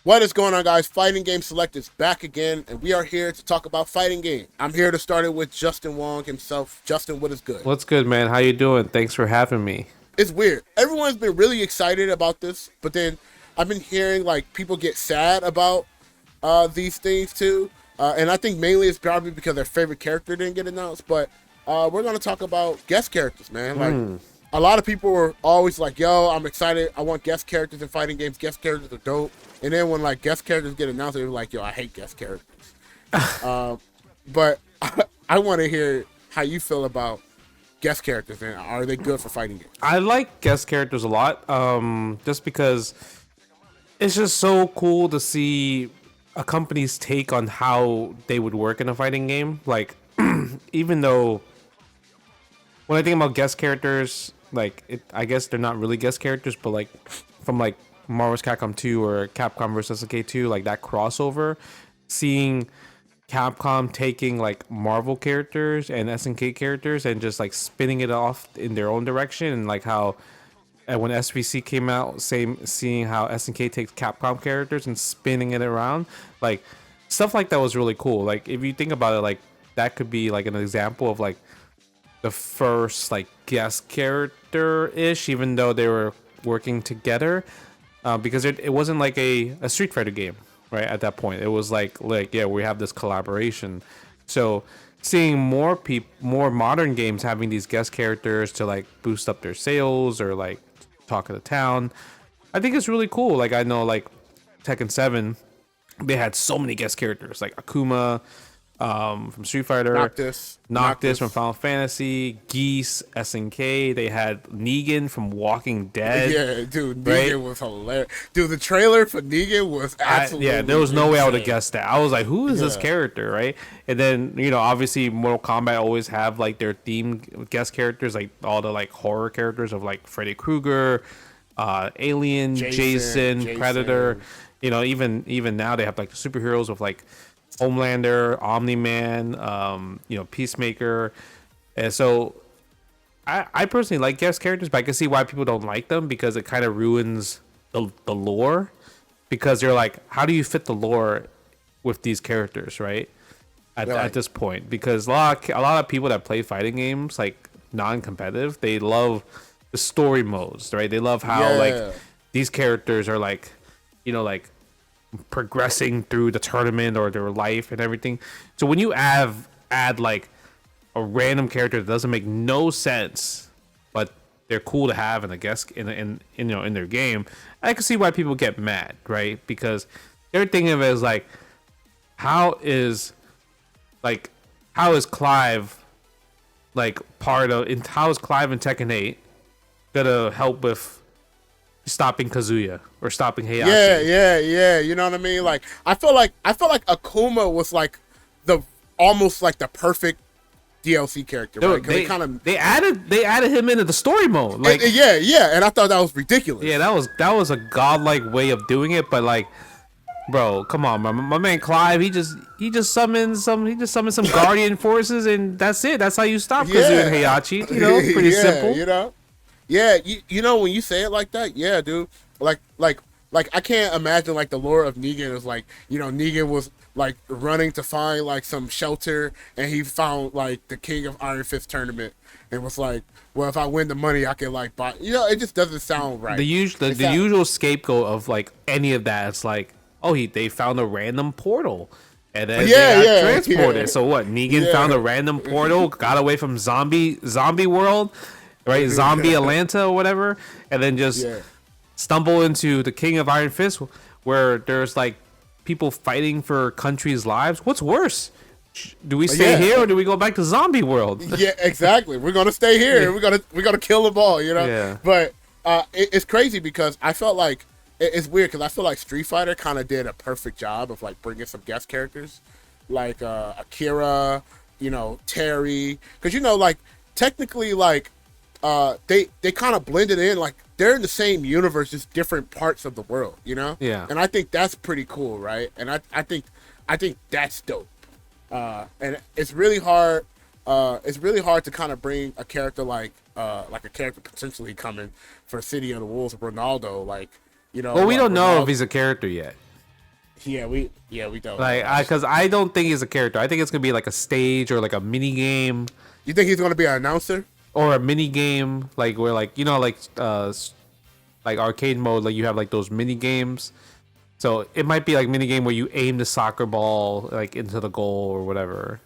What is going on, guys? Fighting Game Select is back again, and we are here to talk about fighting game. I'm here to start it with Justin Wong himself. Justin, what is good? What's good, man? How you doing? Thanks for having me. It's weird. Everyone's been really excited about this, but then I've been hearing like people get sad about these things too, and I think mainly it's probably because their favorite character didn't get announced. But we're gonna talk about guest characters, man. Like a lot of people were always like, "Yo, I'm excited. I want guest characters in fighting games. Guest characters are dope." And then when like guest characters get announced, they're like, "Yo, I hate guest characters." But I want to hear how you feel about guest characters, and are they good for fighting games? I like guest characters a lot, just because it's just so cool to see a company's take on how they would work in a fighting game. Like, even though when I think about guest characters, I guess they're not really guest characters, but like from like Marvel's Capcom 2 or Capcom vs. SNK 2, like that crossover, seeing Capcom taking like Marvel characters and SNK characters and just like spinning it off in their own direction, and like how and when SVC came out, seeing how SNK takes Capcom characters and spinning it around, like stuff like that was really cool. Like if you think about it, like that could be like an example of like the first like guest character ish, even though they were working together, because it wasn't like a Street Fighter game, right? At that point, it was like yeah, we have this collaboration. So seeing more modern games having these guest characters to like boost up their sales or like talk of the town, I think it's really cool. Like I know like Tekken 7, they had so many guest characters like Akuma from Street Fighter, Noctis from Final Fantasy, Geese, SNK. They had Negan from Walking Dead. Yeah, dude, right? Negan was hilarious. Dude, the trailer for Negan was absolutely yeah, there was no way I would have insane. guessed that. I was like, who is this Yeah. character, right? And then, obviously Mortal Kombat always have like their themed guest characters, like all the like horror characters of like Freddy Krueger, Alien, Jason, Predator. Even now they have like the superheroes of like Homelander, Omni Man, Peacemaker. And so I personally like guest characters, but I can see why people don't like them because it kind of ruins the lore. Because they're like, how do you fit the lore with these characters, right? At this point, because a lot of people that play fighting games like non-competitive, they love the story modes, right? They love how like these characters are like progressing through the tournament or their life and everything. So when you add like a random character that doesn't make no sense, but they're cool to have in a guest in their game, I can see why people get mad, right? Because they're thinking of it as like, how is Clive like how is Clive in Tekken 8 gonna help with stopping Kazuya or stopping Heihachi? Yeah. You know what I mean? Like I feel like Akuma was like almost like the perfect DLC character, right? They added him into the story mode, like yeah, and I thought that was ridiculous. yeah, that was a godlike way of doing it, but like, bro, come on, my man Clive, he just summoned some guardian forces, and that's it. That's how you stop Kazuya and Heihachi. Pretty simple. Yeah, you know when you say it like that, yeah, dude. Like I can't imagine like the lore of Negan is like, Negan was like running to find like some shelter, and he found like the King of Iron Fist tournament, and was like, well, if I win the money, I can like buy. It just doesn't sound right. The usual scapegoat of like any of that, it's like, oh, they found a random portal. And then they got transported. Yeah. So what? Negan found a random portal, got away from zombie world, right? Zombie Atlanta or whatever, and then just stumble into the King of Iron Fist, where there's like people fighting for countries' lives. What's worse? Do we stay here or do we go back to zombie world? Yeah, exactly. We're gonna stay here. We're gonna kill them all. Yeah. But it's crazy because I felt like it's weird because I feel like Street Fighter kind of did a perfect job of like bringing some guest characters, like Akira, Terry, because like technically like they kind of blended in, like they're in the same universe, just different parts of the world, Yeah. And I think that's pretty cool, right? And I think that's dope. And it's really hard. It's really hard to kind of bring a character like a character potentially coming for City of the Wolves, Ronaldo, like. Well, we don't know Ronaldo. if he's a character yet. we don't. Like, because I don't think he's a character. I think it's gonna be like a stage or like a mini game You think he's gonna be an announcer? or a mini game, like where like like arcade mode, like you have like those mini games. So it might be like mini game where you aim the soccer ball like into the goal or whatever.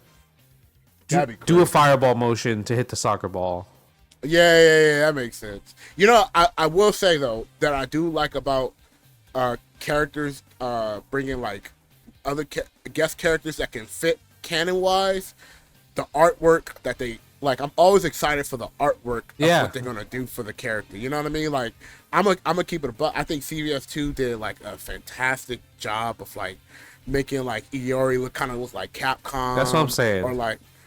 That'd be Do a crazy. fireball motion to hit the soccer ball. Yeah, that makes sense. You know, I will say though that I do like about characters bringing like other guest characters that can fit canon wise. The artwork that they like, I'm always excited for the artwork of what they're gonna do for the character. You know what I mean? Like, I'm gonna keep it a buck. I think CVS2 did like a fantastic job of like making like Iori look like Capcom. That's what I'm saying.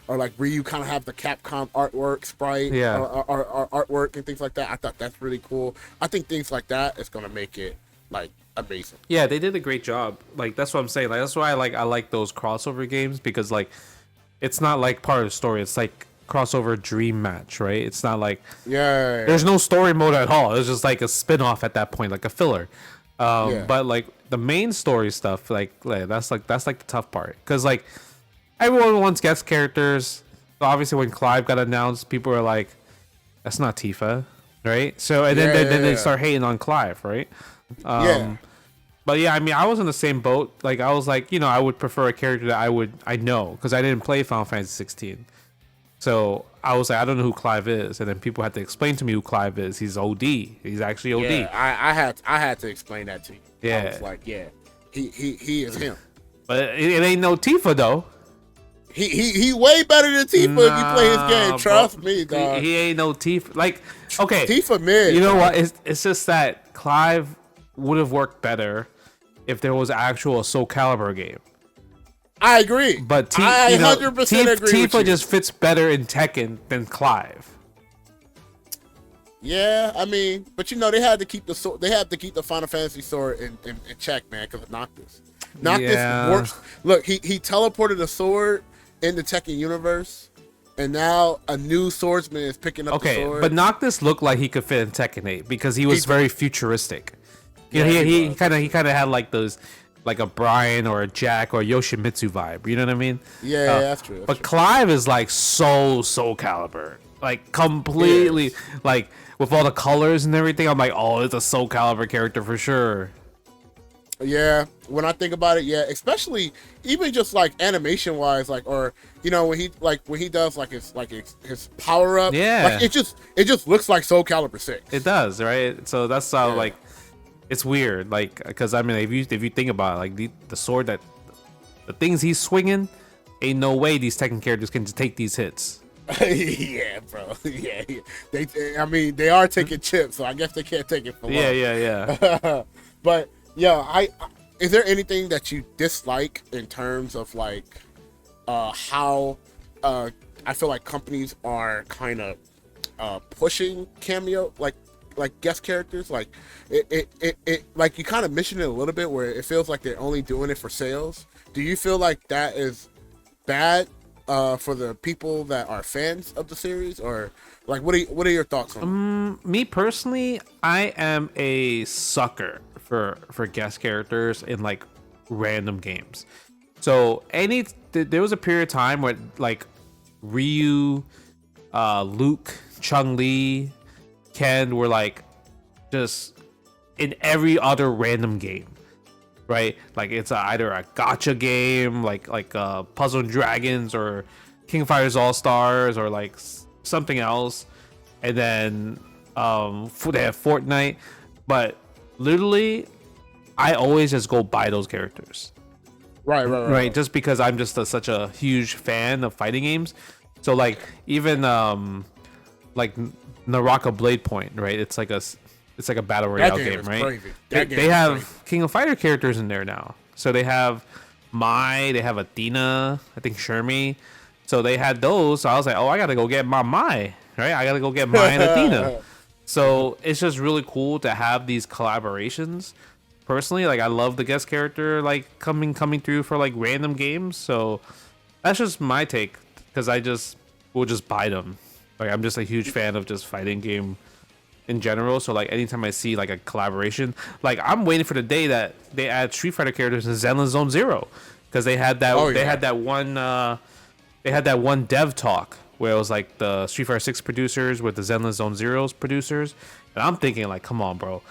Or like Ryu kind of have the Capcom artwork sprite, or artwork and things like that. I thought that's really cool. I think things like that is gonna make it like amazing. Yeah, they did a great job. Like that's what I'm saying. Like that's why I like those crossover games because like it's not like part of the story. It's like crossover dream match, right? It's not like there's no story mode at all. It's just like a spin-off at that point, like a filler. But like the main story stuff, like that's the tough part because like everyone wants guest characters. So obviously, when Clive got announced, people were like, "That's not Tifa," right? So and then they start hating on Clive, right? But yeah, I mean, I was in the same boat. Like I was like, I would prefer a character that I know because I didn't play Final Fantasy 16. So I was like, I don't know who Clive is, and then people had to explain to me who Clive is. He's OD. He's actually OD. Yeah, I had to explain that to you. Yeah, I was like, yeah, he is him. But it ain't no Tifa though. He way better than Tifa if you play his game. Trust me, dog. He ain't no Tifa. Like, okay, Tifa mid. You know what? It's just that Clive would have worked better if there was actual Soul Calibur game. I agree. But I 100% agree. Tifa with you. just fits better in Tekken than Clive. Yeah, I mean, but they had to keep the sword. They had to keep the Final Fantasy sword in check, man, because of Noctis. Noctis works. Look, he teleported the sword in the Tekken universe, and now a new swordsman is picking up the sword. But Noctis looked like he could fit in Tekken 8 because he was very futuristic. He kind of had like those, like a Brian or a Jack or a Yoshimitsu vibe. You know what I mean? Yeah, that's true. But Clive is like Soul Calibur, like completely like with all the colors and everything. I'm like, oh, it's a Soul Calibur character for sure. Yeah, when I think about it, yeah, especially even just like animation wise, like, or when he does like his power up, like it just looks like Soul Calibur 6. It does, right? So that's how like it's weird, like, because I mean, if you think about it, like the sword that the things he's swinging, ain't no way these Tekken characters can just take these hits. Yeah, bro. Yeah, they are taking chips, so I guess they can't take it for long. Yeah. But yeah, is there anything that you dislike in terms of like how I feel like companies are kind of pushing cameo like guest characters? Like it like you kind of mentioned it a little bit where it feels like they're only doing it for sales. Do you feel like that is bad for the people that are fans of the series, or like what are your thoughts on me personally? I am a sucker for guest characters in like random games. So there was a period of time where like Ryu, Luke, Chun-Li, Ken were like just in every other random game, right? Like it's either a gacha game like Puzzle and Dragons or King of Fighters All Stars or like something else, and then they have Fortnite, but literally I always just go buy those characters. Right. Just because I'm just such a huge fan of fighting games. So like even like Naraka Blade Point, right? It's like a battle royale game, right? They have King of Fighter characters in there now. So they have Mai, they have Athena, I think Shermie. So they had those. So I was like, oh, I gotta go get my Mai, right? I gotta go get Mai and Athena. So it's just really cool to have these collaborations. Personally, like I love the guest character like coming through for like random games. So that's just my take, because I just will just buy them. Like I'm just a huge fan of just fighting game in general. So like anytime I see like a collaboration, like I'm waiting for the day that they add Street Fighter characters in Zenless Zone Zero, because they had that they had that one dev talk where it was like the Street Fighter 6 producers with the Zenless Zone Zero's producers, and I'm thinking like, come on, bro.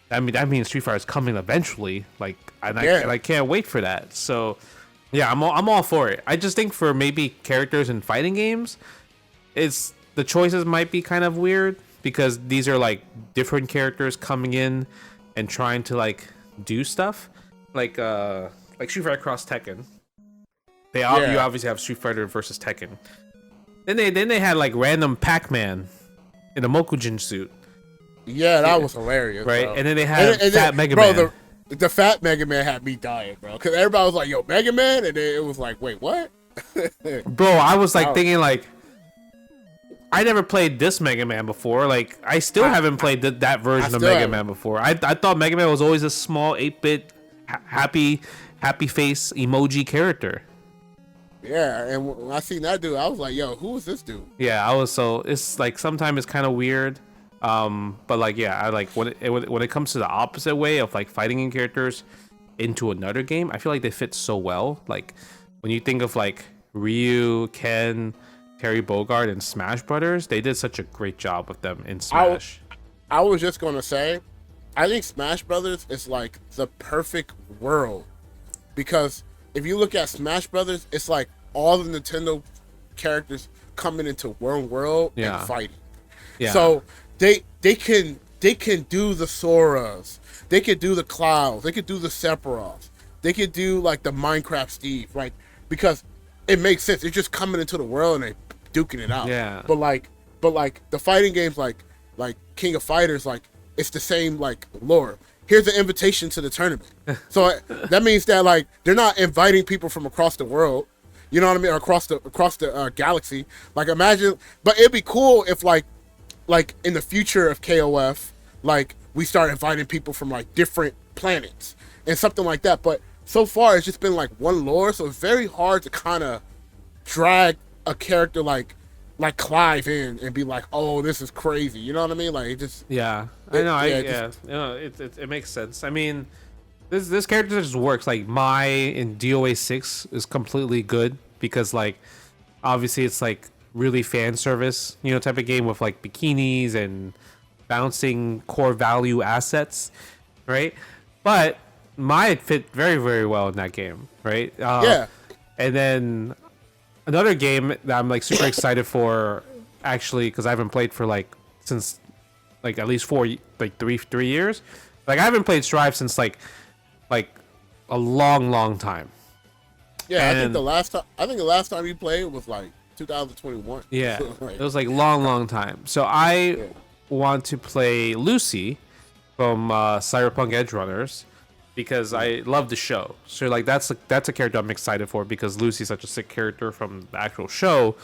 That means Street Fighter is coming eventually. Like, and I can't wait for that. So, yeah, I'm all for it. I just think for maybe characters in fighting games, the choices might be kind of weird because these are like different characters coming in and trying to like do stuff, like Street Fighter Cross Tekken. You obviously have Street Fighter versus Tekken. Then they had like random Pac-Man in a Mokujin suit. Yeah, that was hilarious, right? Bro. And then they had Fat Mega Man. The Fat Mega Man had me dying, bro. Because everybody was like, "Yo, Mega Man," and then it was like, "Wait, what?" Bro, I was like thinking like, I never played this Mega Man before. Like, I still haven't played that version of Mega Man before. I thought Mega Man was always a small 8-bit happy face emoji character. Yeah, and when I seen that dude, I was like, "Yo, who is this dude?" Yeah, it's like sometimes it's kind of weird. But like, yeah, I like when it comes to the opposite way of like fighting in characters into another game, I feel like they fit so well. Like when you think of like Ryu, Ken, Terry Bogard, and Smash Brothers, they did such a great job with them in Smash. I was just gonna say, I think Smash Brothers is like the perfect world, because if you look at Smash Brothers, it's like all the Nintendo characters coming into one world and fighting. Yeah. So they can do the Soras, they can do the Clives, they can do the Sephiroths, they can do like the Minecraft Steve, right? Because it makes sense. It's just coming into the world and they duking it out. Yeah. But like the fighting games like King of Fighters, like it's the same like lore. Here's an invitation to the tournament. So that means that like they're not inviting people from across the world. You know what I mean? Or across the galaxy. Like imagine, but it'd be cool if like in the future of KOF, like we start inviting people from like different planets and something like that. But so far it's just been like one lore, so it's very hard to kind of drag a character like Clive in and be like, oh, this is crazy. You know what I mean? Like it just it makes sense. I mean, this character just works. Like Mai in DOA 6 is completely good because like obviously it's like really fan service, you know, type of game with like bikinis and bouncing core value assets, right? But Mai fit very, very well in that game, right? And then another game that I'm like super excited for, actually, because I haven't played for like since like at least three years. Like I haven't played Strive since like a long time. Yeah, and I think the last time you played was like 2021. Yeah, it was like long time. So I want to play Lucy from Cyberpunk Edge Runners because I love the show. So like that's a character I'm excited for because Lucy's such a sick character from the actual show.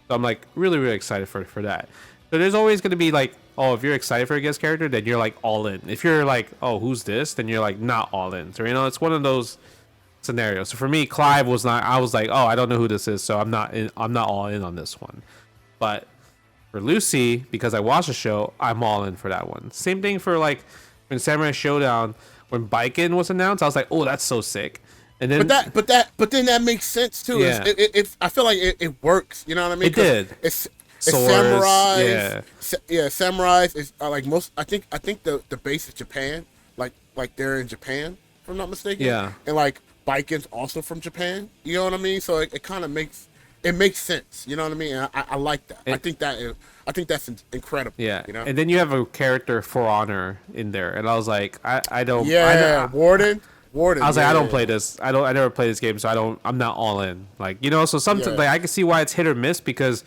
So I'm like really excited for that. So there's always going to be like, oh, if you're excited for a guest character, then you're like all in. If you're like, oh, who's this? Then you're like not all in. So, you know, it's one of those scenarios. So for me, Clive was not, I was like, oh, I don't know who this is. So I'm not all in on this one. But for Lucy, because I watched the show, I'm all in for that one. Same thing for like when Samurai Showdown, when Baiken was announced, I was like, oh, that's so sick. And then, but then that makes sense too. Yeah. I feel like it works. You know what I mean? It did. It's Swords, samurais. Samurais is like most. I think the base is Japan. Like they're in Japan, if I'm not mistaken. Yeah. And like Baiken's also from Japan. You know what I mean? So it kind of makes sense. You know what I mean? And I like that. I think that's incredible. Yeah. You know? And then you have a character For Honor in there, and I was like, I don't. Yeah. Warden. I was like, I don't play this. I never play this game, so I'm not all in. Like, you know, so sometimes like I can see why it's hit or miss because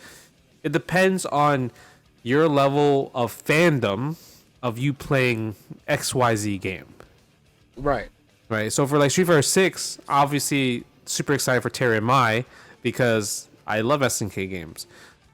it depends on your level of fandom of you playing XYZ game. Right. Right. So for like Street Fighter 6, obviously super excited for Terry and Mai because I love SNK games.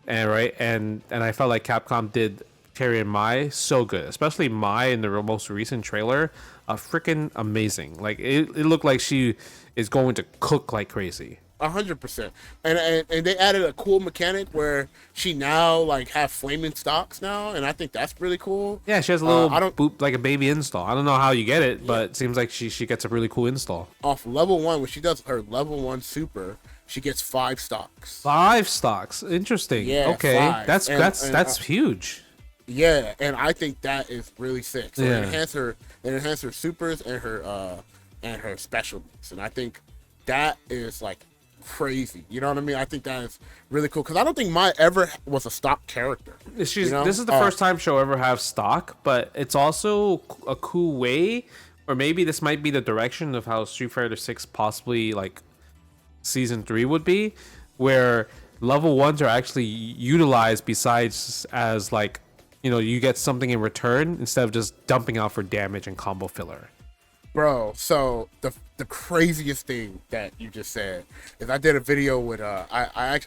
And I felt like Capcom did Terry and Mai so good, especially Mai in the most recent trailer, freaking amazing. Like it looked like she is going to cook like crazy. 100%. And they added a cool mechanic where she now like have flaming stocks now, and I think that's really cool. Yeah, she has a little I don't boop like a baby install. I don't know how you get it, but it seems like she gets a really cool install. off level 1 when she does her level 1 super, she gets 5 stocks. 5 stocks. Interesting. Yeah, okay, 5. That's huge. Yeah, and I think that is really sick. So Yeah. they enhance her supers and her specialties, and I think that is like crazy. You know what I mean? I think that is really cool because I don't think Mai ever was a stock character. This you know? is the first time she'll ever have stock, but it's also a cool way, or maybe this might be the direction of how Street Fighter 6 possibly like season 3 would be, where level 1s are actually utilized besides as like, you know, you get something in return instead of just dumping out for damage and combo filler. Bro, so the craziest thing that you just said is I did a video with I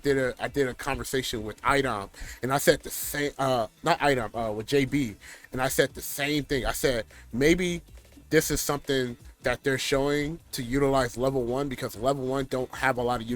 did a conversation with Idom, and I said the same not Idom with JB, and I said the same thing. I said maybe this is something that they're showing to utilize level 1 because level 1 don't have a lot of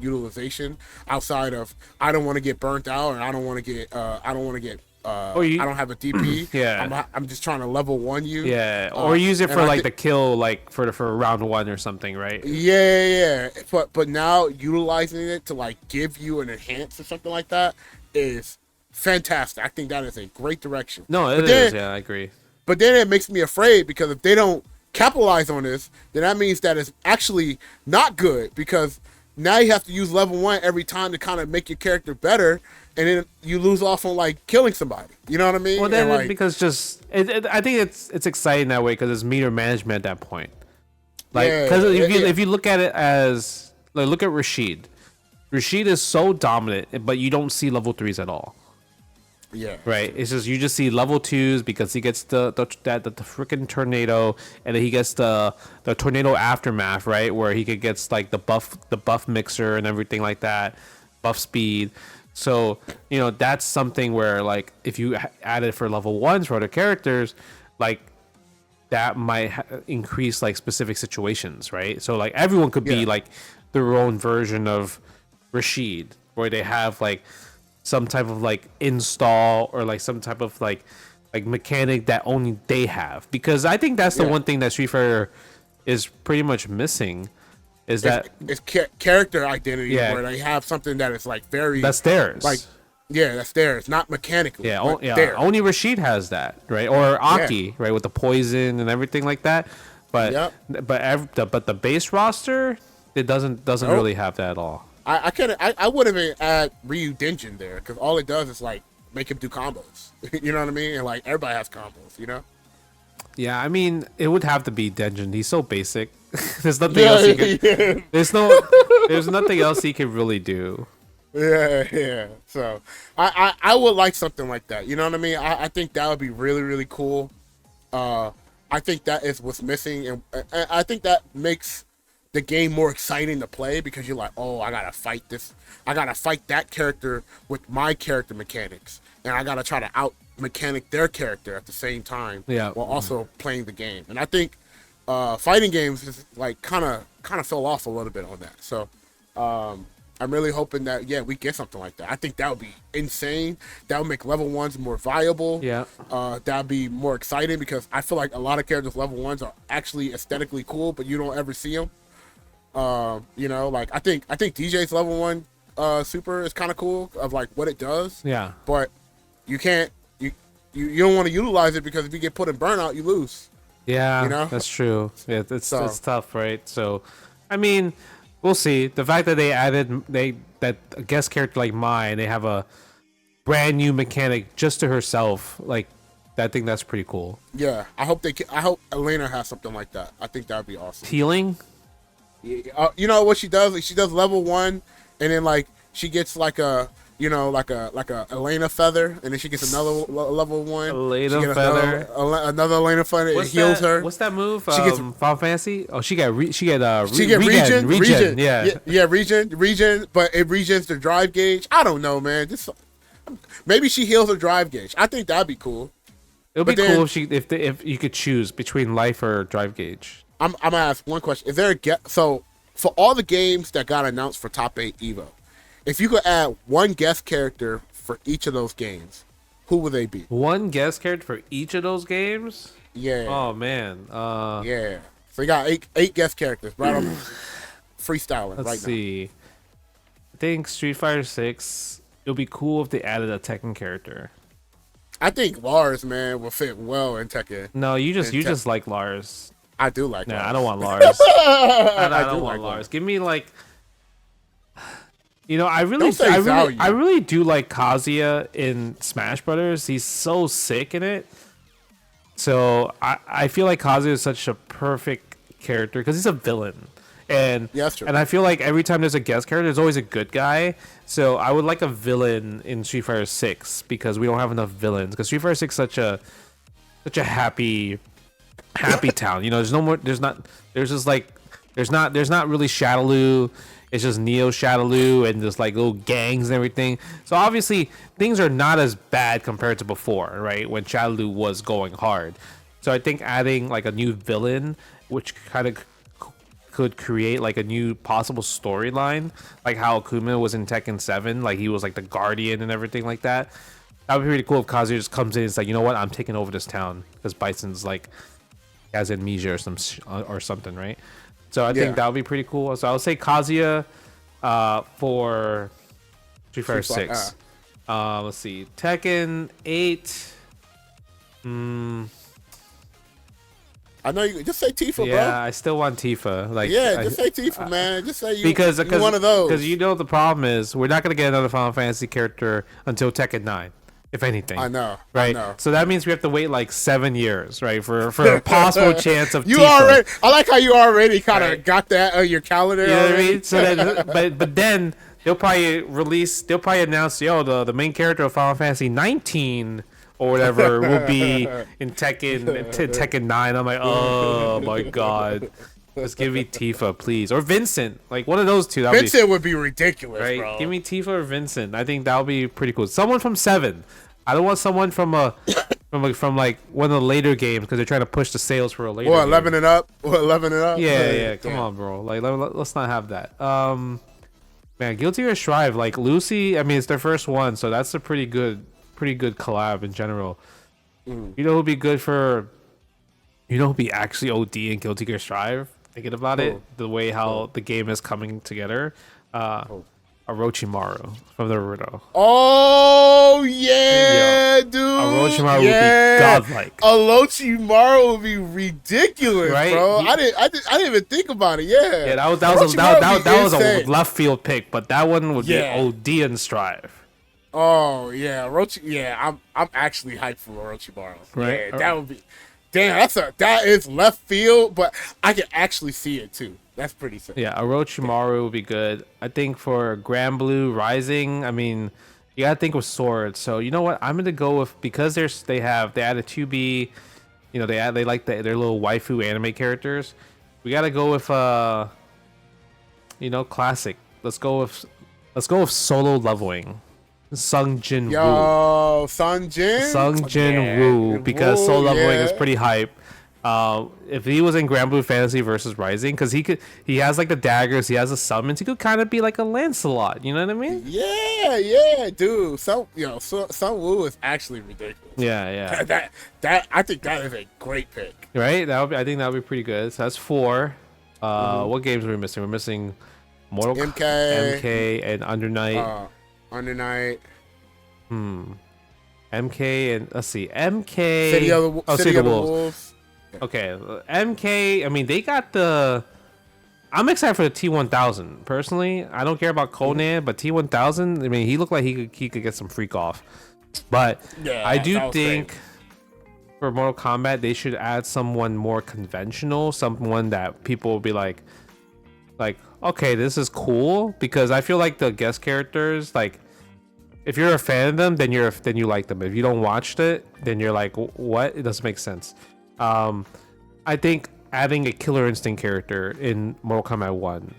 utilization outside of I don't want to get burnt out, and I don't want to get I don't have a DP. Yeah. I'm just trying to level 1 you. Yeah, or use it for and like the kill, like for round 1 or something, right? Yeah. But now utilizing it to like give you an enhance or something like that is fantastic. I think that is a great direction. No, it is. Yeah, I agree. But then it makes me afraid because if they don't capitalize on this, then that means that it's actually not good because now you have to use level 1 every time to kind of make your character better, and then you lose off on like killing somebody. You know what I mean? Well, then like, because just I think it's exciting that way because it's meter management at that point. Like because if you look at it as like look at Rashid. Rashid is so dominant, but you don't see level 3s at all. Yeah. Right. It's just you just see level 2s because he gets the freaking tornado, and then he gets the tornado aftermath, right, where he could gets like the buff mixer and everything like that, buff speed. So you know that's something where like if you add it for level 1s for other characters, like that might increase like specific situations, right? So like everyone could be like their own version of Rashid, where they have like some type of like install or like some type of like mechanic that only they have, because I think that's the one thing that Street Fighter is pretty much missing is that it's character identity where they have something that is like very that's theirs, like that's theirs, not mechanically. Only Rashid has that, right? Or Aki, right, with the poison and everything like that. But but the base roster, it doesn't really have that at all. I would have add Ryu Denjin there because all it does is like make him do combos. You know what I mean? And like everybody has combos, you know? Yeah, I mean it would have to be Denjin. He's so basic. There's nothing else he can. There's nothing else he can really do. Yeah. So I would like something like that. You know what I mean? I think that would be really, really cool. I think that is what's missing, and I think that makes the game more exciting to play because you're like, oh, I gotta fight that character with my character mechanics, and I gotta try to out mechanic their character at the same time, while also playing the game. And I think fighting games is like kind of fell off a little bit on that. So I'm really hoping that we get something like that. I think that would be insane. That would make level 1s more viable. Yeah. That'd be more exciting because I feel like a lot of characters level 1s are actually aesthetically cool, but you don't ever see them. You know, like I think DJ's level 1 super is kind of cool of like what it does. Yeah. But you can't you don't want to utilize it because if you get put in burnout, you lose. Yeah, you know? That's true. Yeah, it's tough, right? So, I mean, we'll see. The fact that they added that a guest character like Mai, and they have a brand new mechanic just to herself, like I think that's pretty cool. Yeah, I hope Elena has something like that. I think that'd be awesome. Healing. You know what she does? Like, she does level 1, and then like she gets like a like a Elena feather, and then she gets another level 1. Elena feather. Another Elena feather. It heals her. What's that move? She gets Final Fantasy. Oh, she get regen. Yeah, regen. But it regens the drive gauge. I don't know, man. Maybe she heals her drive gauge. I think that'd be cool. It would be cool if you could choose between life or drive gauge. I'm gonna ask one question. Is there so for all the games that got announced for Top 8 Evo, if you could add one guest character for each of those games, who would they be? One guest character for each of those games? Yeah. Oh man. Yeah. So you got eight guest characters right on freestyling Let's right see. I think Street Fighter 6. It would be cool if they added a Tekken character. now. I think Lars, man, will fit well in Tekken. No, you just like Lars. I do like Nah, Lars. I don't want Lars. I don't do want like Lars. Give me like, I Don't say value. really do like Kazuya in Smash Brothers. He's so sick in it. So I feel like Kazuya is such a perfect character because he's a villain. And Yeah, that's true. and I feel like every time there's a guest character, there's always a good guy. So I would like a villain in Street Fighter 6 because we don't have enough villains. Because Street Fighter 6 is such a happy town. There's no more. There's not really Shadaloo. It's just Neo Shadaloo and just like little gangs and everything. So obviously things are not as bad compared to before, right? When Shadaloo was going hard. So I think adding like a new villain, which kind of could create like a new possible storyline, like how Akuma was in Tekken 7, like he was like the guardian and everything like that. That would be pretty cool if Kazuya just comes in and is like, you know what, I'm taking over this town because Bison's like has amnesia or something, right? So I think that would be pretty cool. So I would say Kazuya for Street Fighter 6. Let's see, Tekken 8. I know you just say Tifa, bro. Yeah, I still want Tifa. Like, Just say Tifa, man. Just say you because one of those. Because the problem is we're not gonna get another Final Fantasy character until Tekken 9, if anything. I know. Right. I know. So that means we have to wait like 7 years, right, for a possible chance of You Tifa. already. I like how you already kind of Right. got that on your calendar. You know what I already. mean? So then, but then they'll probably announce, the main character of Final Fantasy 19 or whatever will be in Tekken 9. I'm like, oh my god. Just give me Tifa, please. Or Vincent. Like one of those two. Vincent would be ridiculous, right? bro. Give me Tifa or Vincent. I think that would be pretty cool. Someone from 7. I don't want someone from from like one of the later games because they're trying to push the sales for a later Or game. 11 and up. Or 11 and up. Yeah. Come on, bro. Like let's not have that. Man, Guilty Gear Strive, like Lucy, I mean it's their first one, so that's a pretty good collab in general. You know who'd be good for who'd be actually OD in Guilty Gear Strive? Thinking about it, the way how the game is coming together. Orochimaru from Naruto. Oh yeah, dude. Orochimaru would be godlike. Orochimaru would be ridiculous, Right? bro. I didn't even think about it. Yeah. Yeah, that was a left field pick, but that one would be OD in Strive. Oh yeah, I'm actually hyped for Orochimaru. Right? Yeah, that would be. Damn, that is left field, but I can actually see it too. That's pretty sick. Yeah, Orochimaru would be good. I think for Grand Blue Rising, I mean, you gotta think with swords. So you know what? I'm gonna go with because they added 2B, they like their little waifu anime characters. We gotta go with classic. Let's go with solo leveling. Sung Jin Woo. Yo, Sung Jin Woo, because solo leveling is yeah. pretty hype. If he was in Grand Blue Fantasy versus Rising, because he has like the daggers, he has the summons, he could kind of be like a Lancelot. You know what I mean? Yeah, dude. Sung Woo is actually ridiculous. Yeah. That I think that is a great pick. Right? I think that would be pretty good. So that's 4. What games are we missing? We're missing Mortal MK and Under Night. Under Night. MK and let's see, MK. City of the Wolves. Okay, MK. I mean, they got the. I'm excited for the T1000. Personally, I don't care about Conan, but T1000. I mean, he looked like he could get some freak off. But I do think for Mortal Kombat they should add someone more conventional, someone that people will be like, okay, this is cool, because I feel like the guest characters, like, if you're a fan of them, then you like them. If you don't watch it, then you're like, what? It doesn't make sense. I think adding a Killer Instinct character in Mortal Kombat 1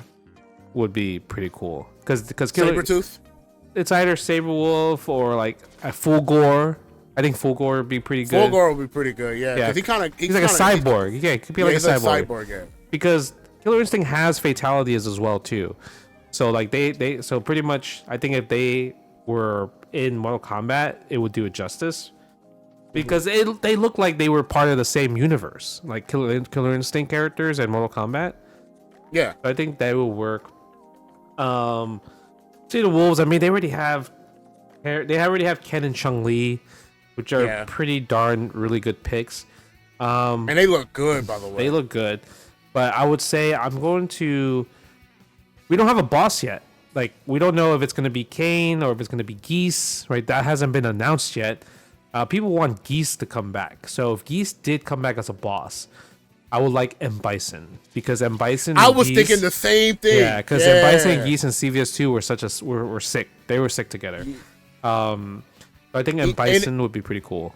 would be pretty cool. Because Sabretooth? It's either Saberwolf or like a Full Gore. I think Full Gore would be pretty good. Full Gore would be pretty good, yeah. Because he's like a cyborg. Yeah, he could be like a cyborg. Yeah. Because Killer Instinct has fatalities as well too. So like they so pretty much I think if they were in Mortal Kombat, it would do it justice because they look like they were part of the same universe, like Killer Instinct characters and Mortal Kombat. Yeah, So I think that will work. See the Wolves. I mean, they already have Ken and Chung Li, which are pretty darn really good picks. And they look good, by the way. They look good, but I would say we don't have a boss yet. Like, we don't know if it's going to be Kane or if it's going to be Geese, right? That hasn't been announced yet. People want Geese to come back. So if Geese did come back as a boss, I would like M. Bison, because M. Bison. I was thinking the same thing. Yeah, because M. Bison, Geese, and CVS2 were sick. They were sick together. So I think M. Bison would be pretty cool.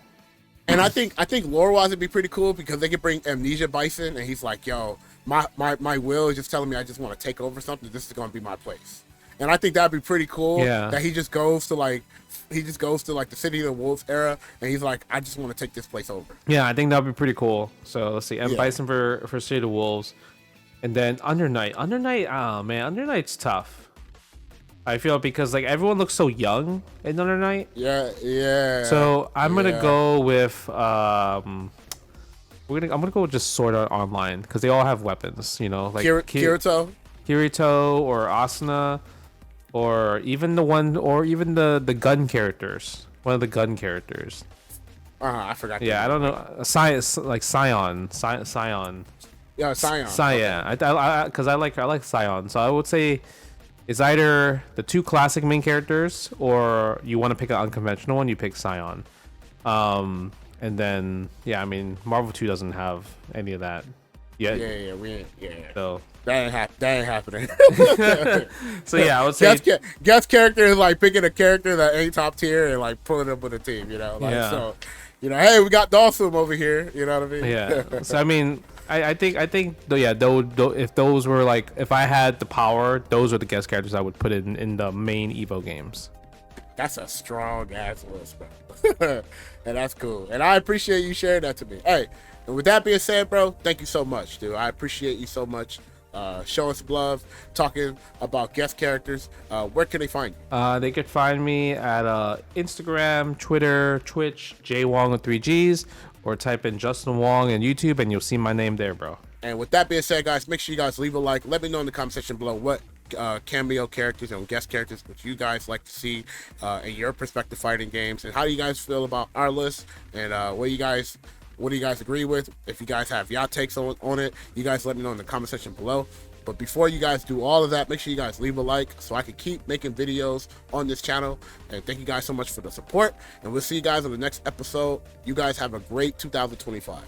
And I think lore-wise it'd be pretty cool because they could bring Amnesia Bison, and he's like, "Yo, my will is just telling me I just want to take over something. This is gonna be my place." And I think that'd be pretty cool. Yeah. That he just goes to like the City of the Wolves era, and he's like, "I just want to take this place over." Yeah, I think that'd be pretty cool. So let's see, M. Bison for City of the Wolves, and then Under Night. Oh man, Under Night's tough. I feel because like everyone looks so young in Under Night. Yeah. So I'm gonna go with I'm gonna go with just Sword Art Online because they all have weapons. You know, like Kirito or Asuna, or even the gun characters. One of the gun characters. I forgot. Yeah, I don't know. Science like Scion. Yeah, Scion. Yeah, because I like Scion. So I would say it's either the two classic main characters, or you want to pick an unconventional one, you pick Scion. And then I mean Marvel 2 doesn't have any of that yet. So that ain't happening. So I would say guest character is like picking a character that ain't top tier and like pulling them with a team. You know, so hey, we got Dawson over here. You know what I mean? Yeah. So I mean, I think if those were like, if I had the power, those are the guest characters I would put in the main Evo games. That's a strong ass list, bro. And that's cool. And I appreciate you sharing that to me. Hey, and with that being said, bro, thank you so much, dude. I appreciate you so much. Showing some love, talking about guest characters. Where can they find you? They could find me at Instagram, Twitter, Twitch, Wong with 3Gs, or type in Justin Wong in YouTube and you'll see my name there, bro. And with that being said, guys, make sure you guys leave a like. Let me know in the comment section below what cameo characters and guest characters which you guys like to see in your perspective fighting games, and how do you guys feel about our list, and what do you guys agree with? If you guys have your takes on it, you guys let me know in the comment section below. But before you guys do all of that, make sure you guys leave a like so I can keep making videos on this channel. And thank you guys so much for the support, and we'll see you guys on the next episode. You guys have a great 2025.